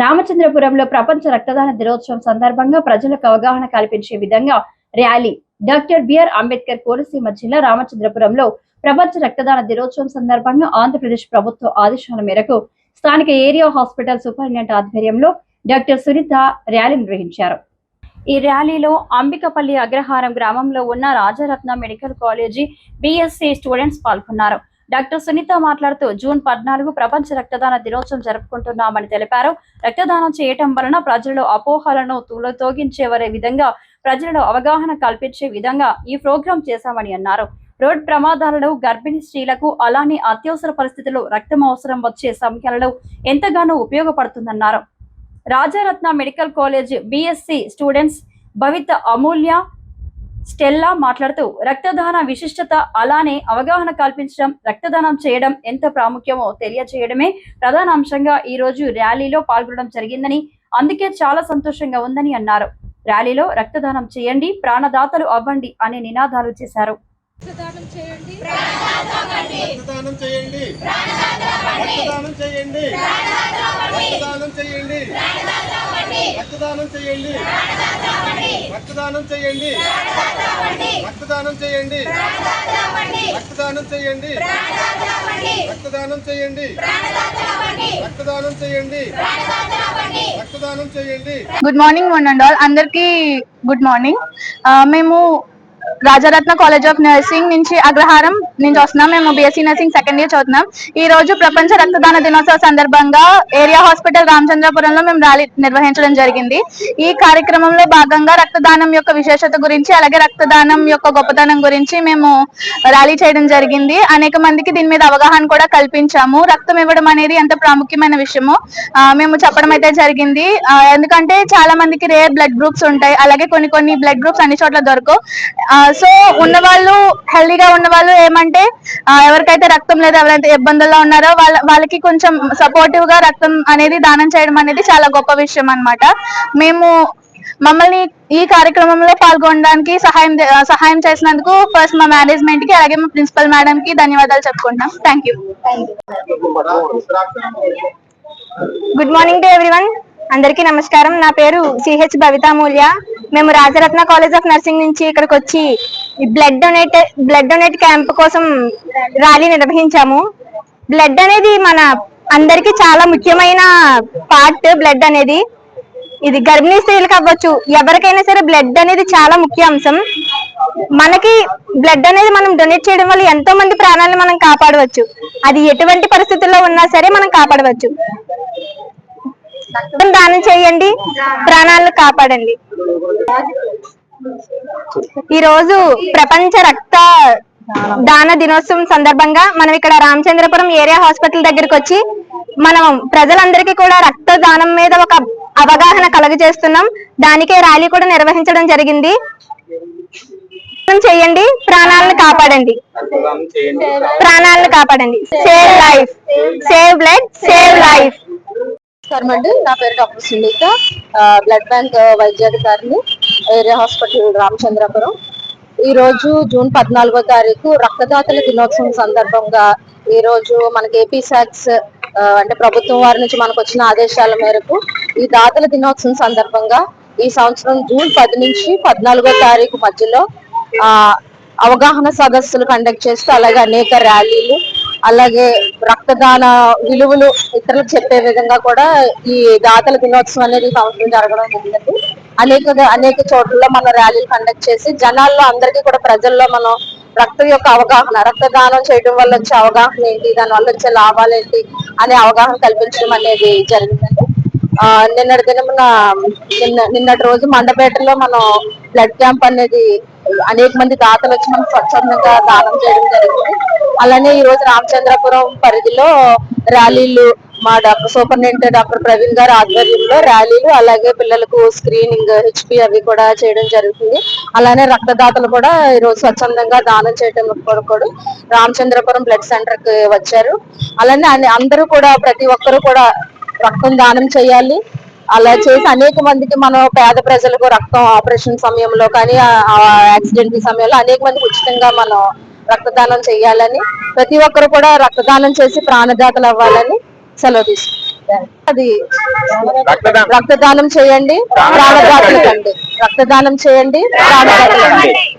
రామచంద్రపురంలో ప్రపంచ రక్తదాన దినోత్సవం సందర్భంగా ప్రజలకు అవగాహన కల్పించే విధంగా rally. Doctor BR Ambedkar Konaseema జిల్లా రామచంద్రపురంలో ప్రపంచ రక్తదాన దినోత్సవం సందర్భంగా ఆంధ్రప్రదేశ్ ప్రభుత్వ ఆదేశాల మేరకు స్థానిక ఏరియా హాస్పిటల్ సూపరింటెండెంట్ ఆధ్వర్యంలో డాక్టర్ సునీత ర్యాలీ నిర్వహించారు. ఈ ర్యాలీలో అంబికపల్లి అగ్రహారం గ్రామంలో ఉన్న Rajaratna medical college BSc students పాల్గొన్నారు. డాక్టర్ సునీత మాట్లాడుతూ జూన్ 14 ప్రపంచ రక్తదాన దినోత్సవం జరుపుకుంటున్నామని తెలిపారు. రక్తదానం చేయటం వలన ప్రజలలో అపోహలను తొలగించే విధంగా ప్రజలలో అవగాహన కల్పించే విధంగా ఈ ప్రోగ్రాం చేశామని అన్నారు. రోడ్ ప్రమాదాలలో గర్భిణీ స్త్రీలకు అలానే అత్యవసర పరిస్థితుల్లో రక్తం అవసరం వచ్చే సమయాలలో ఎంతగానో ఉపయోగపడుతుందన్నారు. Rajaratna medical college BSc students Bhavitha Amulya Stella మాట్లాడుతూ రక్తదాన విశిష్టత అలానే అవగాహన కల్పించడం, రక్తదానం చేయడం ఎంత ప్రాముఖ్యమో తెలియజేయడమే ప్రధాన అంశంగా ఈ రోజు ర్యాలీలో పాల్గొనడం జరిగిందని, అందుకే చాలా సంతోషంగా ఉందని అన్నారు. ర్యాలీలో రక్తదానం చేయండి, ప్రాణదాతలు అవ్వండి అనే నినాదాలు చేశారు. రక్తదానం చేయండి, రక్తదానం చేయండి, రక్తదానం చేయండి, రక్తదానం చేయండి, రక్తదానం చేయండి, రక్తదానం చేయండి, రక్తదానం చేయండి. Good morning one and all, అందరికి గుడ్ మార్నింగ్. మేము రాజరత్న కాలేజ్ ఆఫ్ నర్సింగ్ నుంచి అగ్రహారం నుంచి వస్తున్నాం. మేము బిఎస్సీ నర్సింగ్ సెకండ్ ఇయర్ చదువుతున్నాం. ఈ రోజు ప్రపంచ రక్తదాన దినోత్సవ సందర్భంగా ఏరియా హాస్పిటల్ రామచంద్రపురంలో మేము ర్యాలీ నిర్వహించడం జరిగింది. ఈ కార్యక్రమంలో భాగంగా రక్తదానం యొక్క విశేషత గురించి, అలాగే రక్తదానం యొక్క గొప్పతనం గురించి మేము ర్యాలీ చేయడం జరిగింది. అనేక మందికి దీని మీద అవగాహన కూడా కల్పించాము. రక్తం ఇవ్వడం అనేది ఎంత ప్రాముఖ్యమైన విషయమో మేము చెప్పడం అయితే జరిగింది. ఎందుకంటే చాలా మందికి రేర్ బ్లడ్ గ్రూప్స్ ఉంటాయి, అలాగే కొన్ని బ్లడ్ గ్రూప్స్ అన్ని చోట్ల దొరకవు. సో ఉన్నవాళ్ళు, హెల్దీగా ఉన్న వాళ్ళు ఏమంటే ఎవరికైతే రక్తం లేదు, ఎవరైతే ఇబ్బందుల్లో ఉన్నారో వాళ్ళకి కొంచెం సపోర్టివ్ గా రక్తం అనేది దానం చేయడం అనేది చాలా గొప్ప విషయం అన్నమాట. మమ్మల్ని ఈ కార్యక్రమంలో పాల్గొనడానికి సహాయం చేసినందుకు ఫస్ట్ మా మేనేజ్మెంట్ కి, అలాగే మా ప్రిన్సిపల్ మేడం కి ధన్యవాదాలు చెప్పుకుంటాం. Thank you. Good morning to everyone. అందరికీ నమస్కారం. నా పేరు సిహెచ్ భవితామూల్య. మేము రాజరత్న కాలేజ్ ఆఫ్ నర్సింగ్ నుంచి ఇక్కడికి వచ్చి బ్లడ్ డొనేట్ క్యాంప్ కోసం ర్యాలీ నిర్వహించాము. బ్లడ్ అనేది మన అందరికి చాలా ముఖ్యమైన పార్ట్. బ్లడ్ అనేది ఇది గర్భిణీ స్త్రీలకు అవ్వచ్చు, ఎవరికైనా సరే బ్లడ్ అనేది చాలా ముఖ్య అంశం. మనకి బ్లడ్ అనేది మనం డొనేట్ చేయడం వల్ల ఎంతో మంది ప్రాణాలను మనం కాపాడవచ్చు. అది ఎటువంటి పరిస్థితుల్లో ఉన్నా సరే మనం కాపాడవచ్చు. రక్తం దానం చేయండి, ప్రాణాలను కాపాడండి. ఈ రోజు ప్రపంచ రక్త దాన దినోత్సవం సందర్భంగా మనం ఇక్కడ రామచంద్రపురం ఏరియా హాస్పిటల్ దగ్గరికి వచ్చి మనం ప్రజలందరికీ కూడా రక్తదానం మీద ఒక అవగాహన కలుగజేస్తున్నాం. దానికే ర్యాలీ కూడా నిర్వహించడం జరిగింది. చేయండి, ప్రాణాలను కాపాడండి, ప్రాణాలను కాపాడండి. Save life, save blood, save life. అండి, నా పేరు డాక్టర్ సునీత, బ్లడ్ బ్యాంక్ వైద్యాధికారిని, ఏరియా హాస్పిటల్ రామచంద్రపురం. ఈ రోజు జూన్ 14వ తారీఖు రక్తదాతల దినోత్సవం సందర్భంగా ఈ రోజు మనకి ఏపీ సాక్స్ అంటే ప్రభుత్వం వారి నుంచి మనకు వచ్చిన ఆదేశాల మేరకు ఈ దాతల దినోత్సవం సందర్భంగా ఈ సంవత్సరం జూన్ 10 నుంచి 14వ తారీఖు మధ్యలో అవగాహన సదస్సులు కండక్ట్ చేస్తూ, అలాగే అనేక ర్యాలీలు, అలాగే రక్తదాన విలువలు ఇతరులకు చెప్పే విధంగా కూడా ఈ దాతల దినోత్సవం అనేది సంవత్సరం జరగడం జరిగింది. అనేక చోట్ల మనం ర్యాలీలు కండక్ట్ చేసి జనాల్లో అందరికీ కూడా, ప్రజల్లో మనం రక్తం యొక్క అవగాహన, రక్తదానం చేయడం వల్ల వచ్చే అవగాహన ఏంటి, దాని వల్ల వచ్చే లాభాలు ఏంటి అనే అవగాహన కల్పించడం అనేది జరిగిందండి. నిన్నటి రోజు మండపేటలో మనం బ్లడ్ క్యాంప్ అనేది అనేక మంది దాతలు వచ్చి మనం స్వచ్ఛందంగా దానం చేయడం జరిగింది. అలానే ఈ రోజు రామచంద్రపురం పరిధిలో ర్యాలీలు మా సూపరింటెండెంట్ డాక్టర్ ప్రవీణ్ గారి ఆధ్వర్యంలో ర్యాలీలు, అలాగే పిల్లలకు స్క్రీనింగ్, హెచ్పి అవి కూడా చేయడం జరుగుతుంది. అలానే రక్తదాతలు కూడా ఈ రోజు స్వచ్ఛందంగా దానం చేయడం కూడా రామచంద్రపురం బ్లడ్ సెంటర్ కి వచ్చారు. అలానే అందరూ కూడా, ప్రతి ఒక్కరు కూడా రక్తం దానం చేయాలి. అలా చేసి అనేక మందికి మనం పేద ప్రజలకు రక్తం ఆపరేషన్ సమయంలో కానీ, యాక్సిడెంట్ సమయంలో అనేక మందికి ఉచితంగా మనం రక్తదానం చేయాలని, ప్రతి ఒక్కరు కూడా రక్తదానం చేసి ప్రాణదాతలు అవ్వాలని సెలవు తీసుకుంటాం. అది రక్తదానం చేయండి, ప్రాణదాతలు కండి. రక్తదానం చేయండి, ప్రాణదాతలు కండి.